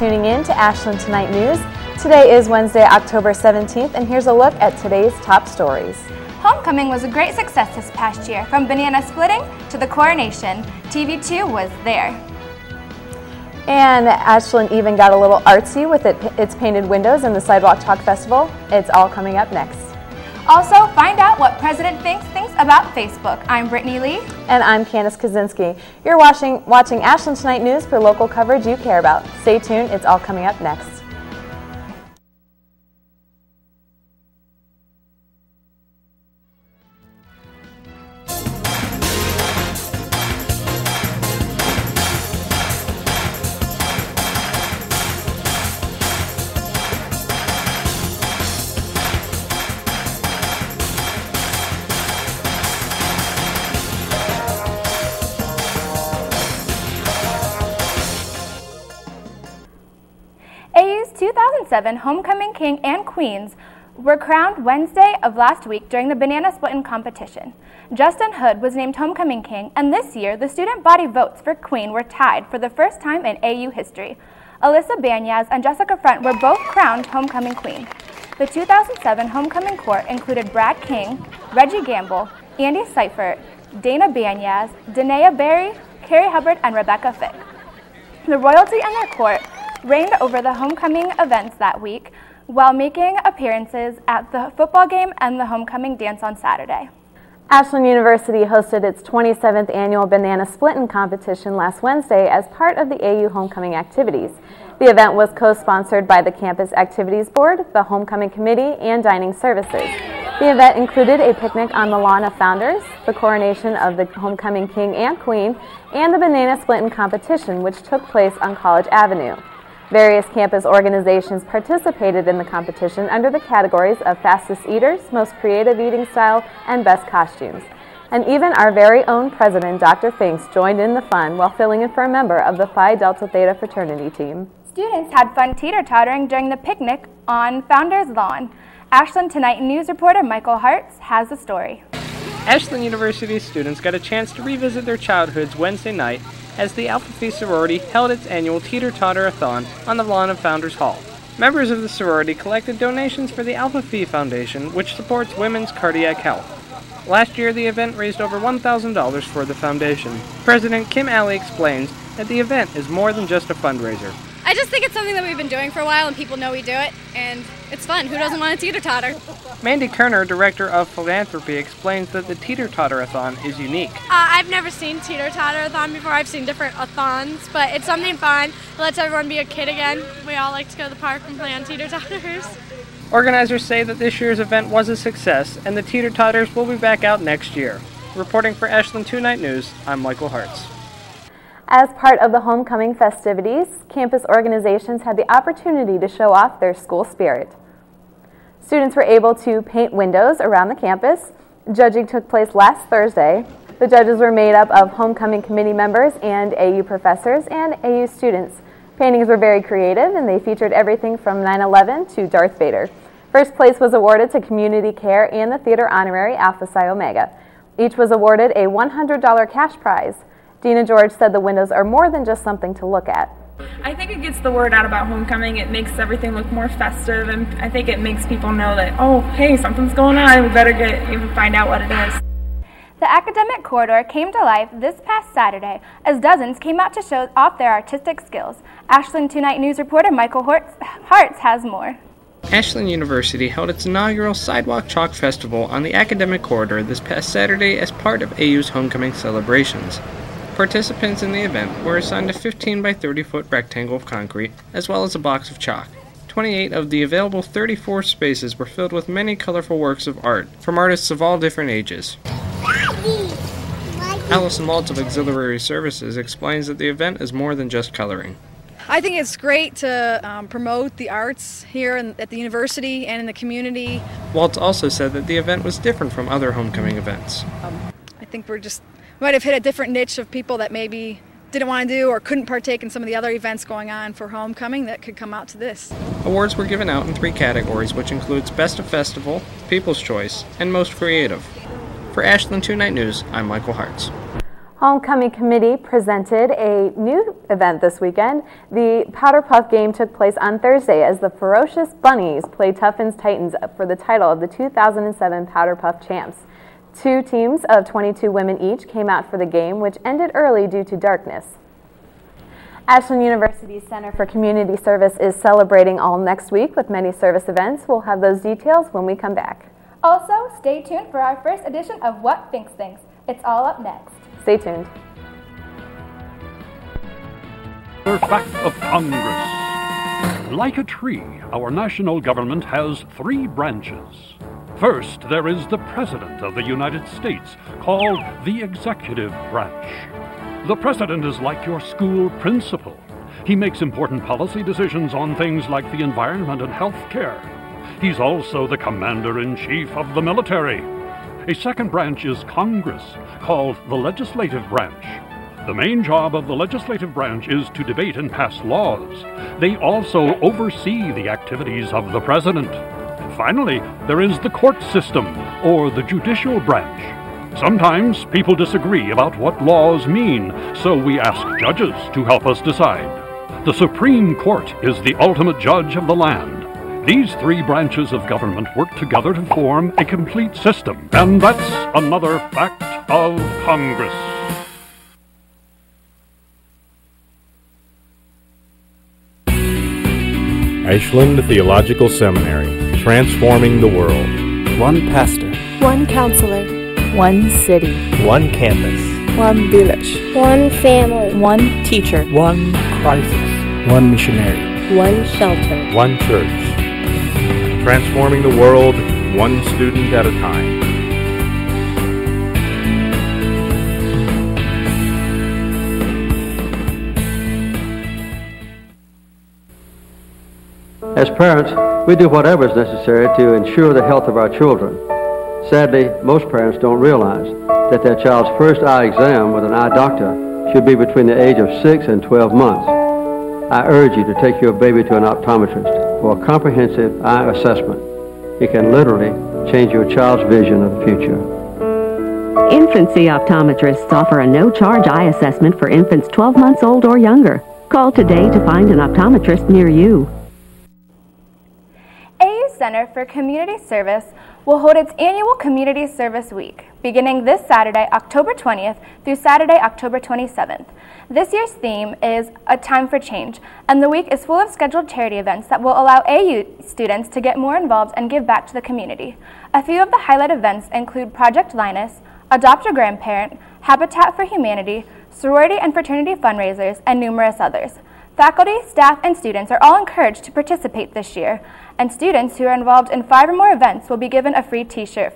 tuning in to Ashland Tonight News. Today is Wednesday, October 17th, and here's a look at today's top stories. Homecoming was a great success this past year. From banana splitting to the coronation, TV2 was there. And Ashland even got a little artsy with its painted windows in the Sidewalk Chalk Festival. It's all coming up next. Also, find out what President thinks about Facebook. I'm Brittany Lee. And I'm Candace Kaczynski. You're watching Ashland Tonight News for local coverage you care about. Stay tuned, it's all coming up next. AU's 2007 Homecoming King and Queens were crowned Wednesday of last week during the banana splitting competition. Justin Hood was named Homecoming King, and this year the student body votes for Queen were tied for the first time in AU history. Alyssa Banyas and Jessica Front were both crowned Homecoming Queen. The 2007 Homecoming Court included Brad King, Reggie Gamble, Andy Seifert, Dana Banyas, Danae Berry, Carrie Hubbard, and Rebecca Fick. The royalty and their court reigned over the homecoming events that week while making appearances at the football game and the homecoming dance on Saturday. Ashland University hosted its 27th annual banana splitting competition last Wednesday as part of the AU homecoming activities. The event was co-sponsored by the Campus Activities Board, the Homecoming Committee, and Dining Services. The event included a picnic on the lawn of Founders, the coronation of the Homecoming King and Queen, and the banana splitting competition, which took place on College Avenue. Various campus organizations participated in the competition under the categories of Fastest Eaters, Most Creative Eating Style, and Best Costumes. And even our very own president, Dr. Finks, joined in the fun while filling in for a member of the Phi Delta Theta fraternity team. Students had fun teeter-tottering during the picnic on Founders Lawn. Ashland Tonight News reporter Michael Hartz has the story. Ashland University students got a chance to revisit their childhoods Wednesday night as the Alpha Phi sorority held its annual Teeter-Totter-a-thon on the lawn of Founders Hall. Members of the sorority collected donations for the Alpha Phi Foundation, which supports women's cardiac health. Last year, the event raised over $1,000 for the foundation. President Kim Alley explains that the event is more than just a fundraiser. I just think it's something that we've been doing for a while and people know we do it, and it's fun. Who doesn't want to teeter-totter? Mandy Kerner, Director of Philanthropy, explains that the Teeter-Totter-a-thon is unique. I've never seen teeter-totter-a-thon before. I've seen different a-thons, but it's something fun. It lets everyone be a kid again. We all like to go to the park and play on teeter-totters. Organizers say that this year's event was a success, and the Teeter-Totters will be back out next year. Reporting for Ashland Tonight News, I'm Michael Hartz. As part of the homecoming festivities, campus organizations had the opportunity to show off their school spirit. Students were able to paint windows around the campus. Judging took place last Thursday. The judges were made up of homecoming committee members and AU professors and AU students. Paintings were very creative, and they featured everything from 9/11 to Darth Vader. First place was awarded to Community Care and the Theater Honorary Alpha Psi Omega. Each was awarded a $100 cash prize. Dina George said the windows are more than just something to look at. I think it gets the word out about homecoming. It makes everything look more festive, and I think it makes people know that, oh, hey, something's going on. We better find out what it is. The academic corridor came to life this past Saturday as dozens came out to show off their artistic skills. Ashland Tonight News reporter Michael Hartz has more. Ashland University held its inaugural Sidewalk Chalk Festival on the academic corridor this past Saturday as part of AU's homecoming celebrations. Participants in the event were assigned a 15 by 30 foot rectangle of concrete, as well as a box of chalk. 28 of the available 34 spaces were filled with many colorful works of art from artists of all different ages. Allison Waltz of Auxiliary Services explains that the event is more than just coloring. I think it's great to promote the arts here at the university and in the community. Waltz also said that the event was different from other homecoming events. I think we might have hit a different niche of people that maybe didn't want to do or couldn't partake in some of the other events going on for homecoming that could come out to this. Awards were given out in 3 categories, which includes Best of Festival, People's Choice, and Most Creative. For Ashland 2 Night News, I'm Michael Hartz. Homecoming Committee presented a new event this weekend. The Powder Puff game took place on Thursday as the Ferocious Bunnies played Tuffin's Titans for the title of the 2007 Powder Puff champs. 2 teams of 22 women each came out for the game, which ended early due to darkness. Ashland University's Center for Community Service is celebrating all next week with many service events. We'll have those details when we come back. Also, stay tuned for our first edition of What Finks Thinks. It's all up next. Stay tuned. The fact of Congress. Like a tree, our national government has 3 branches. First, there is the President of the United States, called the Executive Branch. The President is like your school principal. He makes important policy decisions on things like the environment and health care. He's also the Commander-in-Chief of the military. A second branch is Congress, called the Legislative Branch. The main job of the Legislative Branch is to debate and pass laws. They also oversee the activities of the President. Finally, there is the court system, or the Judicial Branch. Sometimes people disagree about what laws mean, so we ask judges to help us decide. The Supreme Court is the ultimate judge of the land. These 3 branches of government work together to form a complete system. And that's another fact of Congress. Ashland Theological Seminary, transforming the world. One pastor. One counselor. One city. One campus. One village. One family. One teacher. One crisis. One missionary. One shelter. One church. Transforming the world, one student at a time. As parents, we do whatever is necessary to ensure the health of our children. Sadly, most parents don't realize that their child's first eye exam with an eye doctor should be between the age of 6 and 12 months. I urge you to take your baby to an optometrist for a comprehensive eye assessment. It can literally change your child's vision of the future. Infancy optometrists offer a no-charge eye assessment for infants 12 months old or younger. Call today to find an optometrist near you. AU Center for Community Service will hold its annual Community Service Week, beginning this Saturday, October 20th through Saturday, October 27th. This year's theme is A Time for Change, and the week is full of scheduled charity events that will allow AU students to get more involved and give back to the community. A few of the highlight events include Project Linus, Adopt a Grandparent, Habitat for Humanity, sorority and fraternity fundraisers, and numerous others. Faculty, staff, and students are all encouraged to participate this year, and students who are involved in 5 or more events will be given a free t-shirt.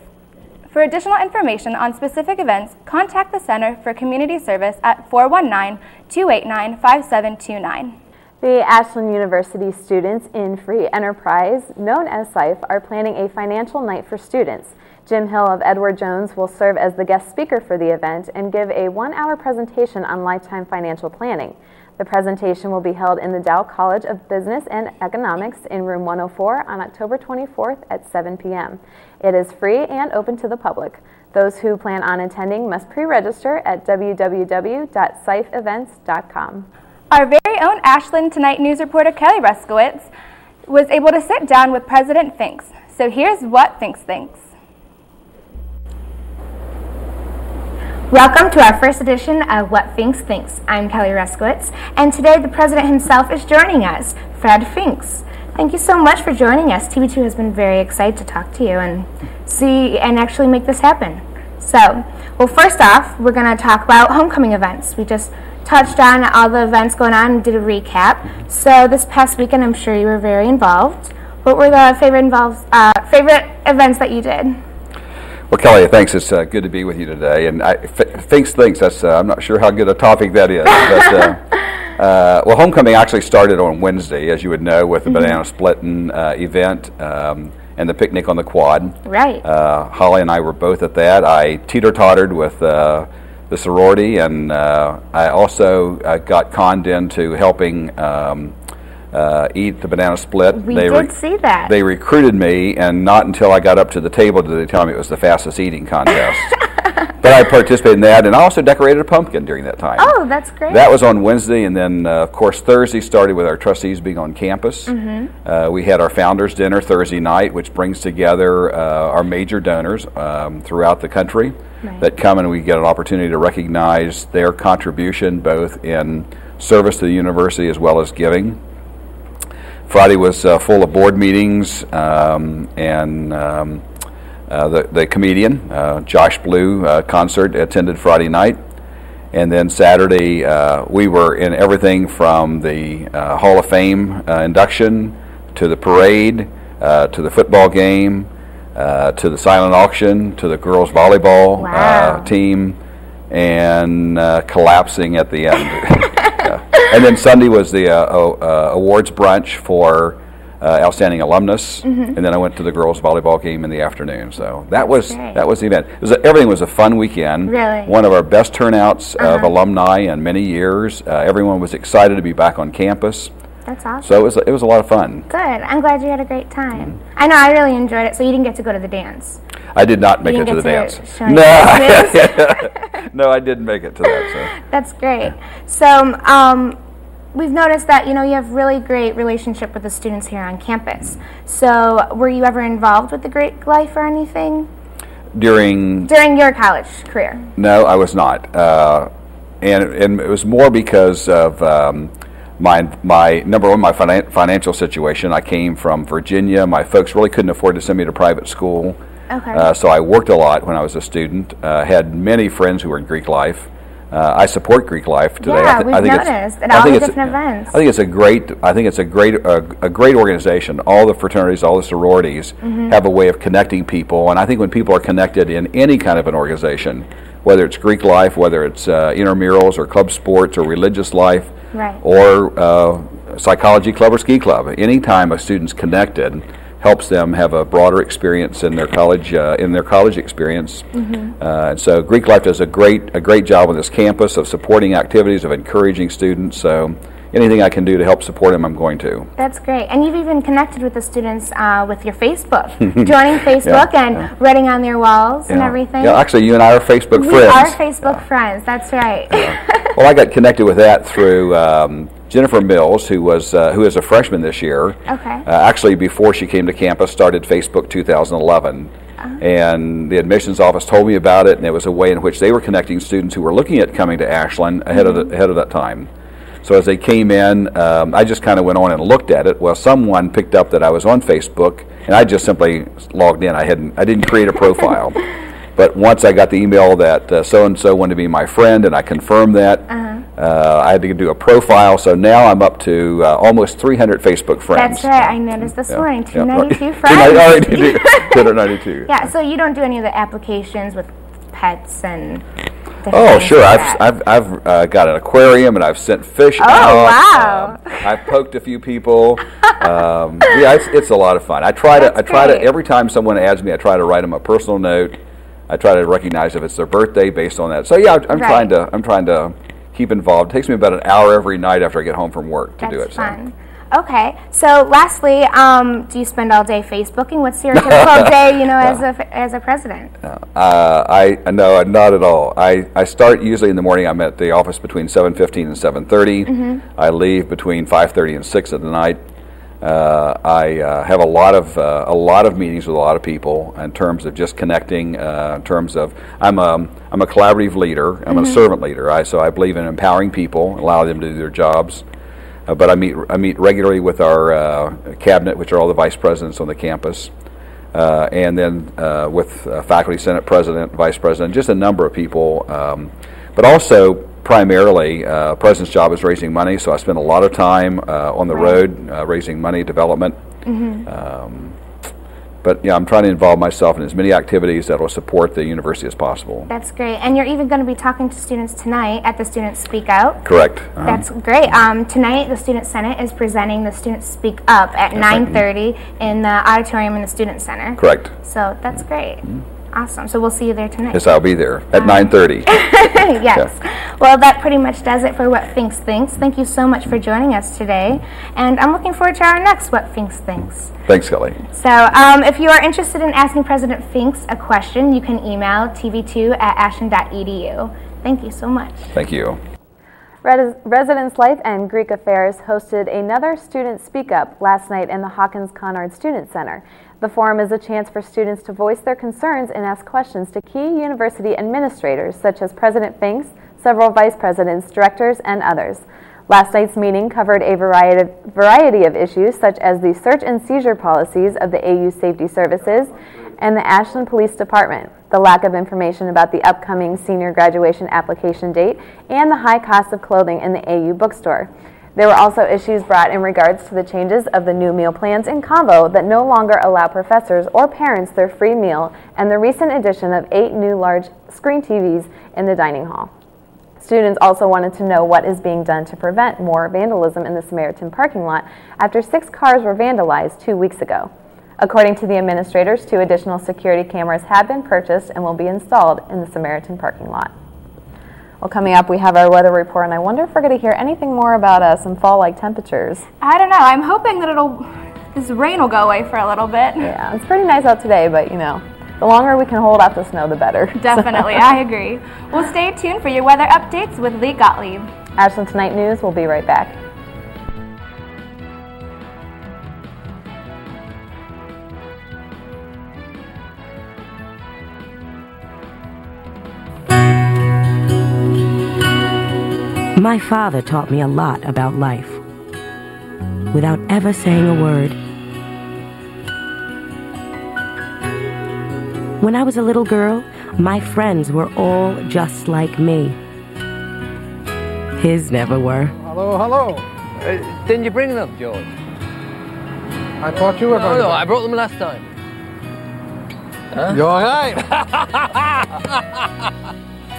For additional information on specific events, contact the Center for Community Service at 419-289-5729. The Ashland University students in Free Enterprise, known as SIFE, are planning a financial night for students. Jim Hill of Edward Jones will serve as the guest speaker for the event and give a 1-hour presentation on lifetime financial planning. The presentation will be held in the Dow College of Business and Economics in room 104 on October 24th at 7 p.m. It is free and open to the public. Those who plan on attending must pre-register at www.sifeevents.com. Our very own Ashland Tonight news reporter Kelly Ruskowitz was able to sit down with President Finks. So here's what Finks thinks. Welcome to our first edition of What Finks Thinks. I'm Kelly Ruskowitz, and today the President himself is joining us, Fred Finks. Thank you so much for joining us. TV2 has been very excited to talk to you and see and actually make this happen. So, well, first off, we're going to talk about homecoming events. We just touched on all the events going on and did a recap. So this past weekend, I'm sure you were very involved. What were the favorite events that you did? Well, Kelly, thanks. It's good to be with you today. And Finks Thinks, I'm not sure how good a topic that is. But, well, homecoming actually started on Wednesday, as you would know, with the banana splitting event and the picnic on the quad. Right. Holly and I were both at that. I teeter-tottered with the sorority, and I also got conned into helping eat the banana split. We did see that. They recruited me, and not until I got up to the table did they tell me it was the fastest eating contest. But I participated in that, and I also decorated a pumpkin during that time. Oh, that's great. That was on Wednesday, and then, of course, Thursday started with our trustees being on campus. We had our Founders Dinner Thursday night, which brings together our major donors throughout the country that come, and we get an opportunity to recognize their contribution both in service to the university as well as giving. Friday was full of board meetings and the comedian, Josh Blue, concert attended Friday night. And then Saturday, we were in everything from the Hall of Fame induction to the parade to the football game to the silent auction to the girls volleyball team and collapsing at the end. And then Sunday was the awards brunch for outstanding alumnus, and then I went to the girls' volleyball game in the afternoon. So that was the event. Everything was a fun weekend. Really? One of our best turnouts of alumni in many years. Everyone was excited to be back on campus. That's awesome. So it was a lot of fun. Good. I'm glad you had a great time. I know I really enjoyed it. So you didn't get to go to the dance. I did not make it to the dance. No, I didn't make it to that. So. That's great. So we've noticed that you have really great relationship with the students here on campus. So were you ever involved with the Greek Life or anything? During your college career? No, I was not. And it was more because of my number one, my financial situation. I came from Virginia. My folks really couldn't afford to send me to private school. Okay. So I worked a lot when I was a student. Had many friends who were in Greek Life. I support Greek Life today. Yeah, we've noticed at all the different events. I think it's a great organization. All the fraternities, all the sororities have a way of connecting people, and I think when people are connected in any kind of an organization, whether it's Greek Life, whether it's intramurals or club sports or religious life, or psychology club or ski club, any time a student's connected helps them have a broader experience in their college experience. And so Greek Life does a great job on this campus of supporting activities, of encouraging students. So anything I can do to help support them, I'm going to. That's great. And you've even connected with the students with your Facebook, joining Facebook and writing on their walls and everything. Yeah, actually, you and I are Facebook friends. We are Facebook friends. That's right. Well, I got connected with that through Jennifer Mills, who is a freshman this year. Okay. Actually, before she came to campus, started Facebook 2011. And the admissions office told me about it, and it was a way in which they were connecting students who were looking at coming to Ashland ahead of that time. So as they came in, I just kind of went on and looked at it. Well, someone picked up that I was on Facebook, and I just simply logged in. I didn't create a profile. But once I got the email that so-and-so wanted to be my friend, and I confirmed that, I had to do a profile. So now I'm up to almost 300 Facebook friends. That's right. I noticed this morning, 292 friends. 292. Yeah, so you don't do any of the applications with pets and... Oh, sure. I've got an aquarium, and I've sent fish out. Oh, wow. I've poked a few people. Yeah, it's a lot of fun. I try to every time someone adds me, I try to write them a personal note. I try to recognize if it's their birthday based on that. So yeah, I'm trying to keep involved. It takes me about an hour every night after I get home from work to do it. That's fun. Okay. So lastly, do you spend all day Facebooking? What's your typical day, as a president? No, not at all. I start usually in the morning. I'm at the office between 7:15 and 7:30. I leave between 5:30 and 6 at the night. I have a lot of meetings with a lot of people in terms of just connecting. In terms of I'm a collaborative leader. I'm a servant leader. So I believe in empowering people, allow them to do their jobs. But I meet regularly with our cabinet, which are all the vice presidents on the campus, and then with faculty, senate president, vice president, just a number of people. But also, primarily, president's job is raising money, so I spend a lot of time on the road raising money, development. But yeah, I'm trying to involve myself in as many activities that will support the university as possible. That's great. And you're even going to be talking to students tonight at the Students Speak Out. Correct. That's great. Tonight, the Student Senate is presenting the Students Speak Up at 9:30 in the auditorium in the Student Center. Correct. So that's great. Awesome. So we'll see you there tonight. Yes, I'll be there at 9:30. Yes. Yeah. Well, that pretty much does it for What Finks Thinks. Thank you so much for joining us today. And I'm looking forward to our next What Finks Thinks. Thanks, Kelly. So if you are interested in asking President Finks a question, you can email tv2@ashland.edu. Thank you so much. Thank you. Residence Life and Greek Affairs hosted another Student Speak Up last night in the Hawkins Conard Student Center. The forum is a chance for students to voice their concerns and ask questions to key university administrators such as President Finks, several vice presidents, directors, and others. Last night's meeting covered a variety of issues such as the search and seizure policies of the AU Safety Services and the Ashland Police Department, the lack of information about the upcoming senior graduation application date, and the high cost of clothing in the AU bookstore. There were also issues brought in regards to the changes of the new meal plans in Convo that no longer allow professors or parents their free meal, and the recent addition of 8 new large screen TVs in the dining hall. Students also wanted to know what is being done to prevent more vandalism in the Samaritan parking lot after 6 cars were vandalized 2 weeks ago. According to the administrators, 2 additional security cameras have been purchased and will be installed in the Samaritan parking lot. Well, coming up, we have our weather report, and I wonder if we're going to hear anything more about some fall-like temperatures. I don't know. I'm hoping that this rain will go away for a little bit. Yeah, it's pretty nice out today, but you know, the longer we can hold out the snow, the better. Definitely, I agree. Well, stay tuned for your weather updates with Lee Gottlieb. Ashland Tonight News, we'll be right back. My father taught me a lot about life, without ever saying a word. When I was a little girl, my friends were all just like me. His never were. Hello, hello. Didn't you bring them, George? I thought you were going No, I brought them last time. Huh? You're right.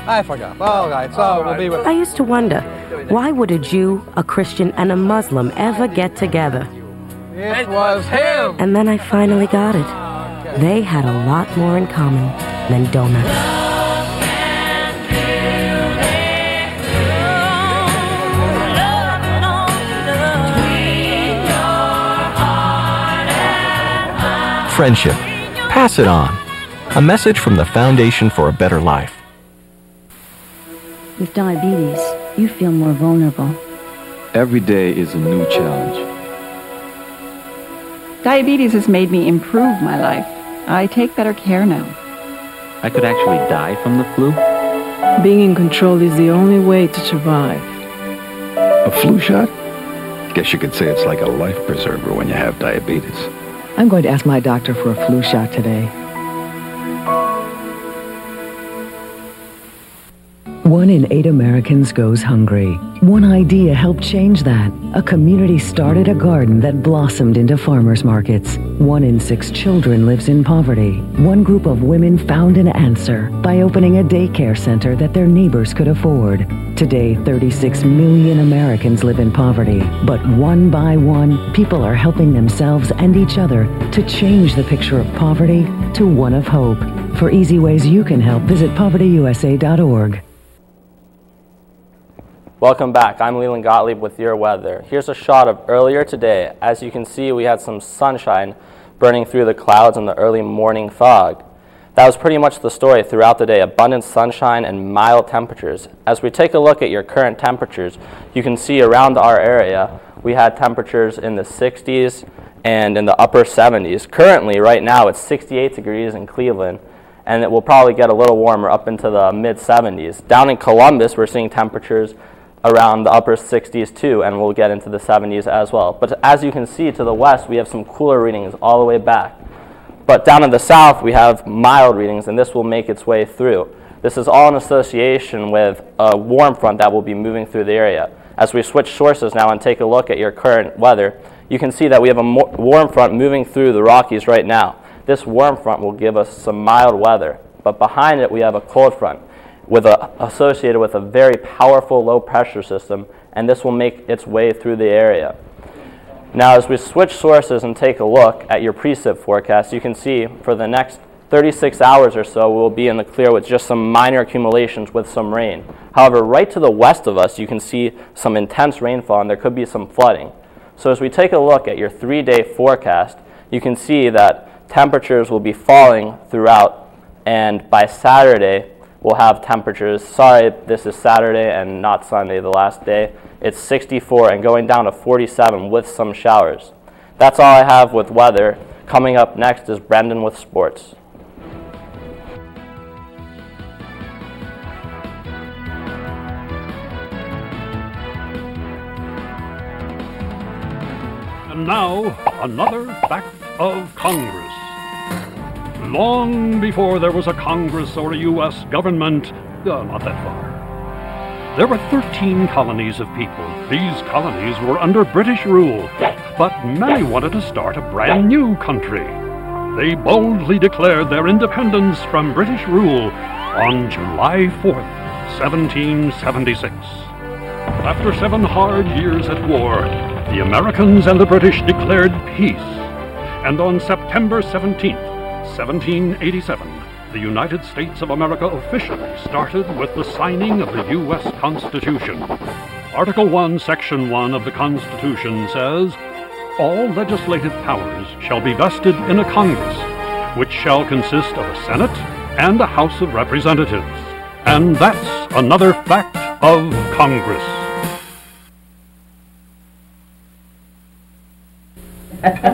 I forgot. All right, so we'll be with... I used to wonder, why would a Jew, a Christian, and a Muslim ever get together? It was him. And then I finally got it. They had a lot more in common than donuts. Friendship. Pass it on. A message from the Foundation for a Better Life. With diabetes, you feel more vulnerable. Every day is a new challenge. Diabetes has made me improve my life. I take better care now. I could actually die from the flu. Being in control is the only way to survive. A flu shot? Guess you could say it's like a life preserver when you have diabetes. I'm going to ask my doctor for a flu shot today. 1 in 8 Americans goes hungry. One idea helped change that. A community started a garden that blossomed into farmers markets. 1 in 6 children lives in poverty. One group of women found an answer by opening a daycare center that their neighbors could afford. Today, 36 million Americans live in poverty. But one by one, people are helping themselves and each other to change the picture of poverty to one of hope. For easy ways you can help, visit povertyusa.org. Welcome back. I'm Leland Gottlieb with your weather. Here's a shot of earlier today. As you can see, we had some sunshine burning through the clouds in the early morning fog. That was pretty much the story throughout the day. Abundant sunshine and mild temperatures. As we take a look at your current temperatures, you can see around our area, we had temperatures in the 60s and in the upper 70s. Currently, right now, it's 68 degrees in Cleveland, and it will probably get a little warmer up into the mid-70s. Down in Columbus, we're seeing temperatures around the upper 60s too, and we'll get into the 70s as well. But as you can see to the west, we have some cooler readings all the way back. But down in the south, we have mild readings, and this will make its way through. This is all in association with a warm front that will be moving through the area. As we switch sources now and take a look at your current weather, you can see that we have a warm front moving through the Rockies right now. This warm front will give us some mild weather, but behind it we have a cold front associated with a very powerful low pressure system, and this will make its way through the area. Now as we switch sources and take a look at your precip forecast, you can see for the next 36 hours or so, we'll be in the clear with just some minor accumulations with some rain. However, right to the west of us, you can see some intense rainfall and there could be some flooding. So as we take a look at your 3-day forecast, you can see that temperatures will be falling throughout, and by Saturday, we'll have temperatures, sorry, this is Saturday and not Sunday, the last day, it's 64 and going down to 47 with some showers. That's all I have with weather. Coming up next is Brendan with sports. And now, another fact of Congress. Long before there was a Congress or a U.S. government, not that far, there were 13 colonies of people. These colonies were under British rule, but many wanted to start a brand new country. They boldly declared their independence from British rule on July 4th, 1776. After 7 hard years at war, the Americans and the British declared peace, and on September 17th, 1787, the United States of America officially started with the signing of the U.S. Constitution. Article 1, Section 1 of the Constitution says, "All legislative powers shall be vested in a Congress, which shall consist of a Senate and a House of Representatives." And that's another fact of Congress.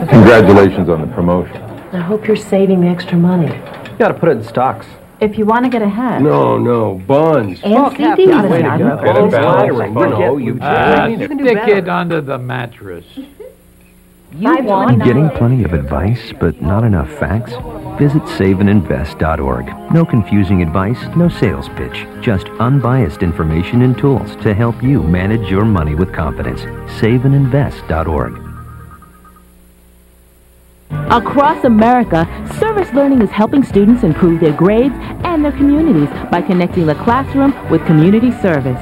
Congratulations on the promotion. I hope you're saving the extra money. You got to put it in stocks. If you want to get ahead. No, bonds. And CDs. Stick it under the mattress. Getting plenty of advice, but not enough facts? Visit saveandinvest.org. No confusing advice, no sales pitch. Just unbiased information and tools to help you manage your money with confidence. Saveandinvest.org. Across America, service learning is helping students improve their grades and their communities by connecting the classroom with community service.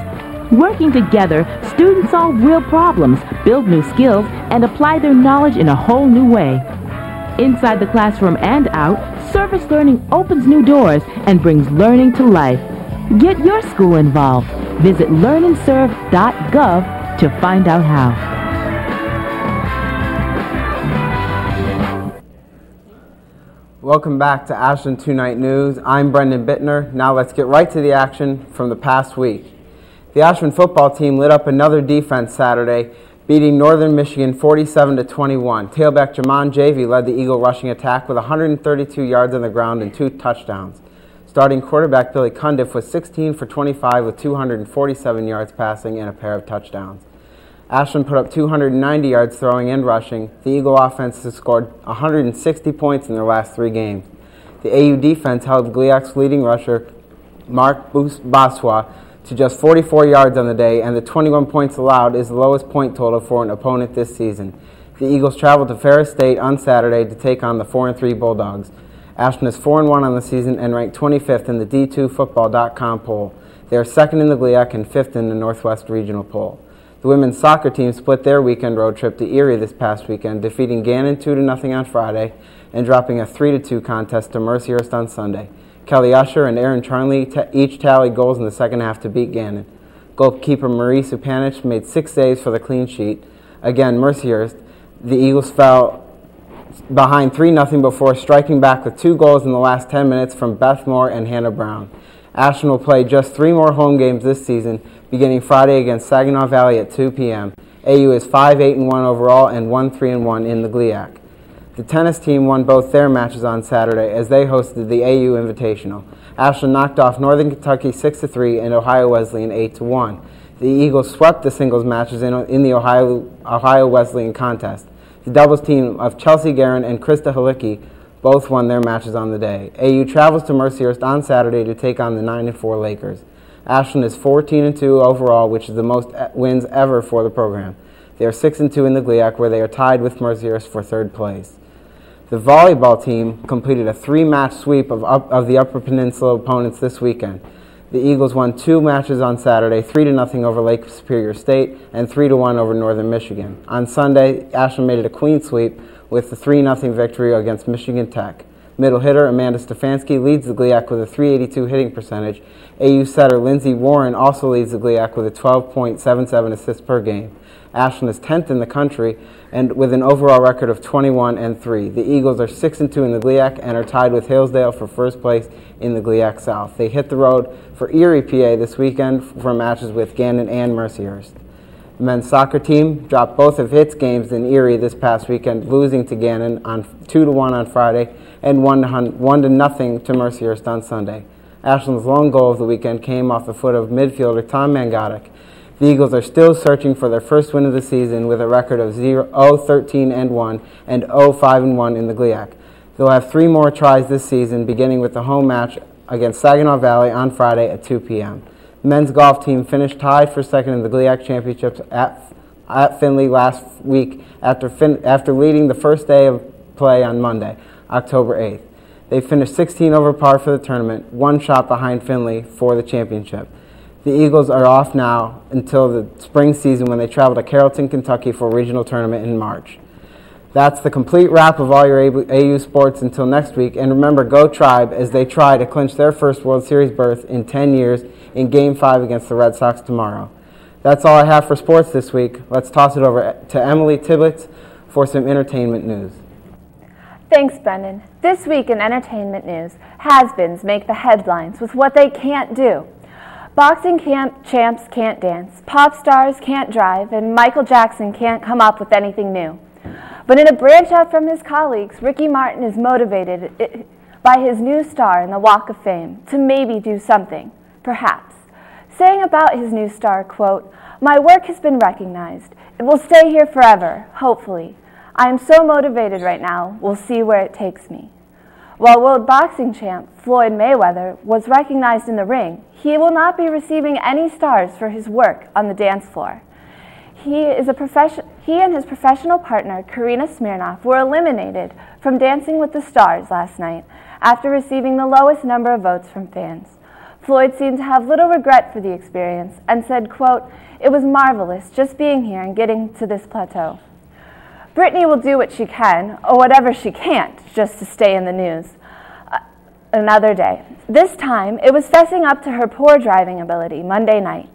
Working together, students solve real problems, build new skills, and apply their knowledge in a whole new way. Inside the classroom and out, service learning opens new doors and brings learning to life. Get your school involved. Visit learnandserve.gov to find out how. Welcome back to Ashland 2-Night News. I'm Brendan Bittner. Now let's get right to the action from the past week. The Ashland football team lit up another defense Saturday, beating Northern Michigan 47-21. Tailback Jamon Javy led the Eagle rushing attack with 132 yards on the ground and 2 touchdowns. Starting quarterback Billy Cundiff was 16 for 25 with 247 yards passing and a pair of touchdowns. Ashland put up 290 yards throwing and rushing. The Eagle offense has scored 160 points in their last 3 games. The AU defense held GLIAC's leading rusher, Mark Baswa, to just 44 yards on the day, and the 21 points allowed is the lowest point total for an opponent this season. The Eagles traveled to Ferris State on Saturday to take on the 4-3 Bulldogs. Ashland is 4-1 on the season and ranked 25th in the D2Football.com poll. They are 2nd in the GLIAC and 5th in the Northwest Regional poll. The women's soccer team split their weekend road trip to Erie this past weekend, defeating Gannon 2-0 on Friday and dropping a 3-2 contest to Mercyhurst on Sunday. Kelly Usher and Aaron Charnley each tallied goals in the second half to beat Gannon. Goalkeeper Marie Supanich made 6 saves for the clean sheet. Again, Mercyhurst, the Eagles fell behind 3-0 before striking back with 2 goals in the last 10 minutes from Beth Moore and Hannah Brown. Ashland will play just 3 more home games this season, beginning Friday against Saginaw Valley at 2 p.m. AU is 5-8-1 overall and 1-3-1 in the GLIAC. The tennis team won both their matches on Saturday as they hosted the AU Invitational. Ashland knocked off Northern Kentucky 6-3 and Ohio Wesleyan 8-1. The Eagles swept the singles matches in the Ohio Wesleyan contest. The doubles team of Chelsea Guerin and Krista Halicki both won their matches on the day. AU travels to Mercyhurst on Saturday to take on the 9-4 Lakers. Ashland is 14-2 overall, which is the most wins ever for the program. They are 6-2 in the GLIAC, where they are tied with Mercyhurst for 3rd place. The volleyball team completed a 3-match sweep of the Upper Peninsula opponents this weekend. The Eagles won 2 matches on Saturday, 3-0 over Lake Superior State and 3-1 over Northern Michigan. On Sunday, Ashland made it a clean sweep with the 3-0 victory against Michigan Tech. Middle hitter Amanda Stefanski leads the GLIAC with a .382 hitting percentage. AU setter Lindsey Warren also leads the GLIAC with a 12.77 assists per game. Ashland is 10th in the country and with an overall record of 21-3. The Eagles are 6-2 in the GLIAC and are tied with Hillsdale for first place in the GLIAC South. They hit the road for Erie, PA this weekend for matches with Gannon and Mercyhurst. The men's soccer team dropped both of its games in Erie this past weekend, losing to Gannon on 2-1 on Friday and 1-0 to Mercyhurst on Sunday. Ashland's lone goal of the weekend came off the foot of midfielder Tom Mangotic. The Eagles are still searching for their first win of the season with a record of 0-13-1 and 0-5-1 in the GLIAC. They'll have 3 more tries this season, beginning with the home match against Saginaw Valley on Friday at 2 p.m. The men's golf team finished tied for second in the GLIAC Championships at Findlay last week after leading the first day of play on Monday, October 8th. They finished 16 over par for the tournament, 1 shot behind Findlay for the championship. The Eagles are off now until the spring season when they travel to Carrollton, Kentucky for a regional tournament in March. That's the complete wrap of all your AU sports until next week. And remember, go Tribe as they try to clinch their first World Series berth in 10 years in Game 5 against the Red Sox tomorrow. That's all I have for sports this week. Let's toss it over to Emily Tiblitz for some entertainment news. Thanks, Brendan. This week in entertainment news, has-beens make the headlines with what they can't do. Boxing champs can't dance, pop stars can't drive, and Michael Jackson can't come up with anything new. But in a branch out from his colleagues, Ricky Martin is motivated by his new star in the Walk of Fame to maybe do something, perhaps. Saying about his new star, quote, "My work has been recognized. It will stay here forever, hopefully. I am so motivated right now, we'll see where it takes me." While world boxing champ Floyd Mayweather was recognized in the ring, he will not be receiving any stars for his work on the dance floor. He and his professional partner, Karina Smirnoff, were eliminated from Dancing with the Stars last night after receiving the lowest number of votes from fans. Floyd seemed to have little regret for the experience and said, quote, "It was marvelous just being here and getting to this plateau." Britney will do what she can, or whatever she can't, just to stay in the news another day. This time, it was fessing up to her poor driving ability Monday night.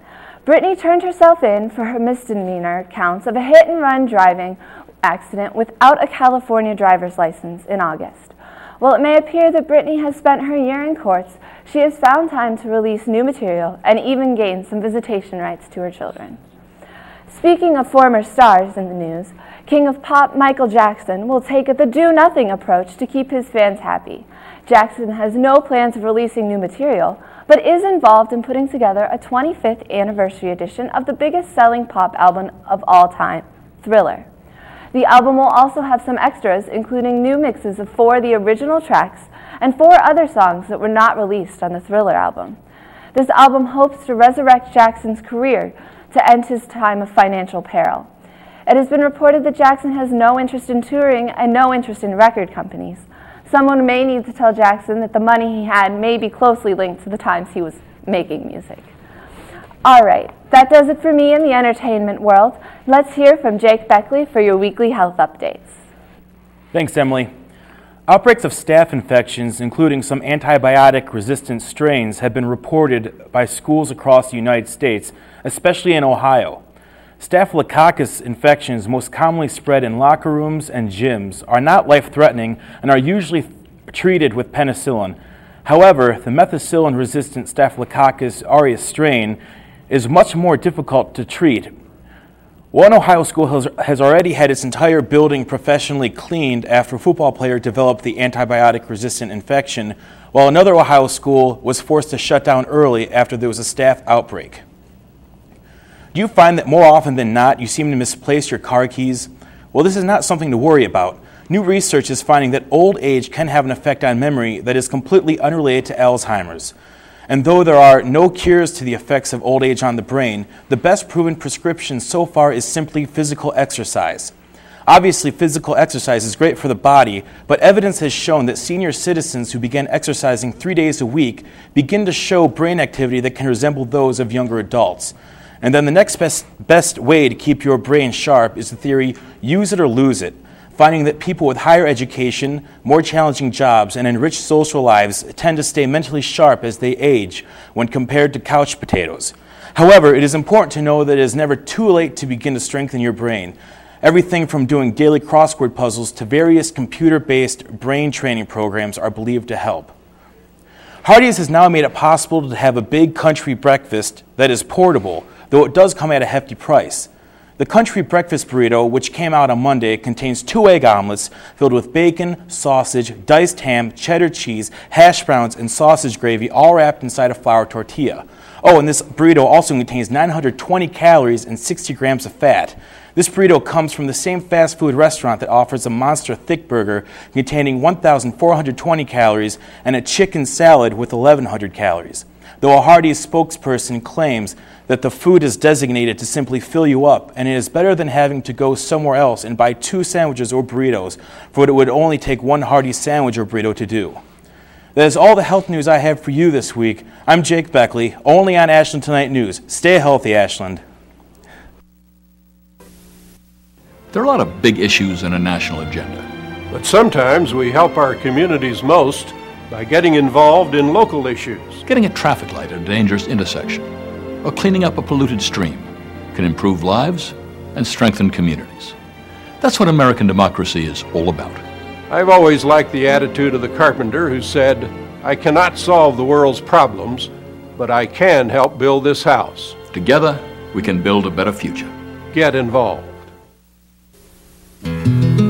Britney turned herself in for her misdemeanor counts of a hit-and-run driving accident without a California driver's license in August. While it may appear that Britney has spent her year in courts, she has found time to release new material and even gain some visitation rights to her children. Speaking of former stars in the news, King of Pop Michael Jackson will take the do-nothing approach to keep his fans happy. Jackson has no plans of releasing new material, but is involved in putting together a 25th anniversary edition of the biggest selling pop album of all time, Thriller. The album will also have some extras, including new mixes of 4 of the original tracks and 4 other songs that were not released on the Thriller album. This album hopes to resurrect Jackson's career to end his time of financial peril. It has been reported that Jackson has no interest in touring and no interest in record companies. Someone may need to tell Jackson that the money he had may be closely linked to the times he was making music. All right, that does it for me in the entertainment world. Let's hear from Jake Beckley for your weekly health updates. Thanks, Emily. Outbreaks of staph infections, including some antibiotic-resistant strains, have been reported by schools across the United States, especially in Ohio. Staphylococcus infections, most commonly spread in locker rooms and gyms, are not life-threatening and are usually treated with penicillin. However, the methicillin-resistant Staphylococcus aureus strain is much more difficult to treat. One Ohio school has already had its entire building professionally cleaned after a football player developed the antibiotic-resistant infection, while another Ohio school was forced to shut down early after there was a staph outbreak. Do you find that more often than not you seem to misplace your car keys? Well, this is not something to worry about. New research is finding that old age can have an effect on memory that is completely unrelated to Alzheimer's. And though there are no cures to the effects of old age on the brain, the best proven prescription so far is simply physical exercise. Obviously, physical exercise is great for the body, but evidence has shown that senior citizens who begin exercising 3 days a week begin to show brain activity that can resemble those of younger adults. And then the next best way to keep your brain sharp is the theory, use it or lose it. finding that people with higher education, more challenging jobs, and enriched social lives tend to stay mentally sharp as they age when compared to couch potatoes. However, it is important to know that it is never too late to begin to strengthen your brain. Everything from doing daily crossword puzzles to various computer-based brain training programs are believed to help. Hardee's has now made it possible to have a big country breakfast that is portable, though it does come at a hefty price. The Country Breakfast Burrito, which came out on Monday, contains 2 egg omelets filled with bacon, sausage, diced ham, cheddar cheese, hash browns, and sausage gravy, all wrapped inside a flour tortilla. Oh, and this burrito also contains 920 calories and 60 grams of fat. This burrito comes from the same fast food restaurant that offers a monster thick burger containing 1,420 calories and a chicken salad with 1,100 calories. Though a Hardee's spokesperson claims that the food is designated to simply fill you up, and it is better than having to go somewhere else and buy 2 sandwiches or burritos, for it would only take 1 Hardee's sandwich or burrito to do. That is all the health news I have for you this week. I'm Jake Beckley, only on Ashland Tonight News. Stay healthy, Ashland. There are a lot of big issues in a national agenda. But sometimes we help our communities most by getting involved in local issues. Getting a traffic light at a dangerous intersection, or cleaning up a polluted stream, can improve lives and strengthen communities. That's what American democracy is all about. I've always liked the attitude of the carpenter who said, "I cannot solve the world's problems, but I can help build this house." Together, we can build a better future. Get involved.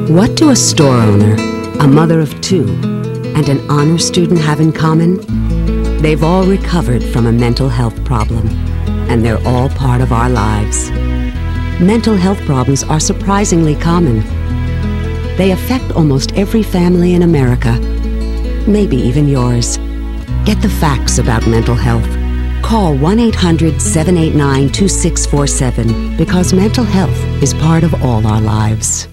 What do a store owner, a mother of 2, and an honor student have in common? They've all recovered from a mental health problem, and they're all part of our lives. Mental health problems are surprisingly common. They affect almost every family in America, maybe even yours. Get the facts about mental health. Call 1-800-789-2647 because mental health is part of all our lives.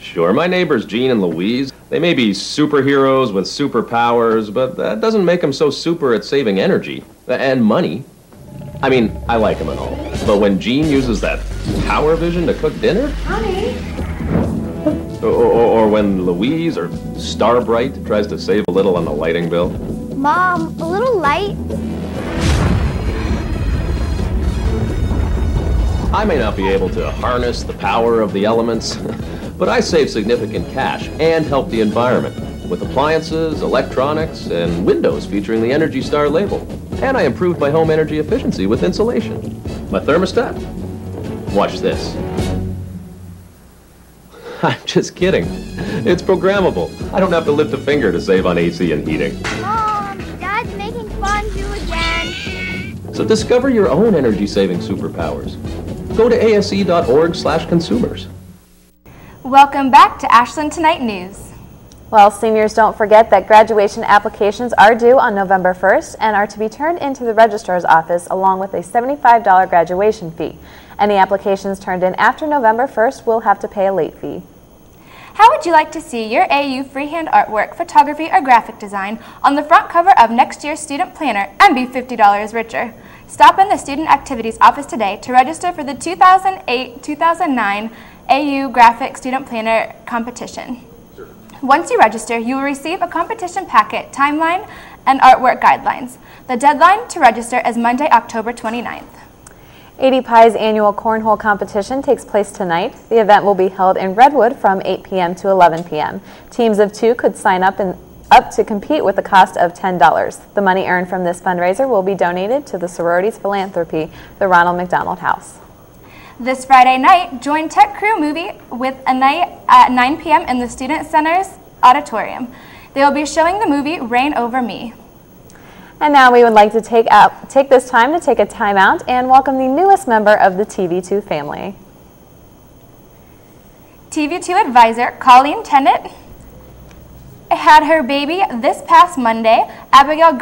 Sure, my neighbors Jean and Louise, they may be superheroes with superpowers, but that doesn't make them so super at saving energy and money. I mean, I like them and all, but when Jean uses that power vision to cook dinner? Honey! Or when Louise or Starbright tries to save a little on the lighting bill? Mom, a little light? I may not be able to harness the power of the elements, but I save significant cash and help the environment with appliances, electronics, and windows featuring the Energy Star label. And I improved my home energy efficiency with insulation. My thermostat. Watch this. I'm just kidding. It's programmable. I don't have to lift a finger to save on AC and heating. Mom, Dad's making fondue again. So discover your own energy-saving superpowers. Go to ase.org/consumers. Welcome back to Ashland Tonight News. Well, seniors, don't forget that graduation applications are due on November 1st and are to be turned into the registrar's office along with a $75 graduation fee. Any applications turned in after November 1st will have to pay a late fee. How would you like to see your AU freehand artwork, photography, or graphic design on the front cover of next year's Student Planner and be $50 richer? Stop in the Student Activities office today to register for the 2008-2009 AU Graphic Student Planner competition. Once you register, you will receive a competition packet, timeline, and artwork guidelines. The deadline to register is Monday, October 29th. AD Pie's annual cornhole competition takes place tonight. The event will be held in Redwood from 8 p.m. to 11 p.m. Teams of 2 could sign up to compete with a cost of $10. The money earned from this fundraiser will be donated to the sorority's philanthropy, the Ronald McDonald House. This Friday night, join Tech Crew Movie with a night at 9 p.m. in the Student Center's auditorium. They will be showing the movie Reign Over Me. And now we would like to take this time to take a time out and welcome the newest member of the TV2 family. TV2 advisor Colleen Tennant had her baby this past Monday. Abigail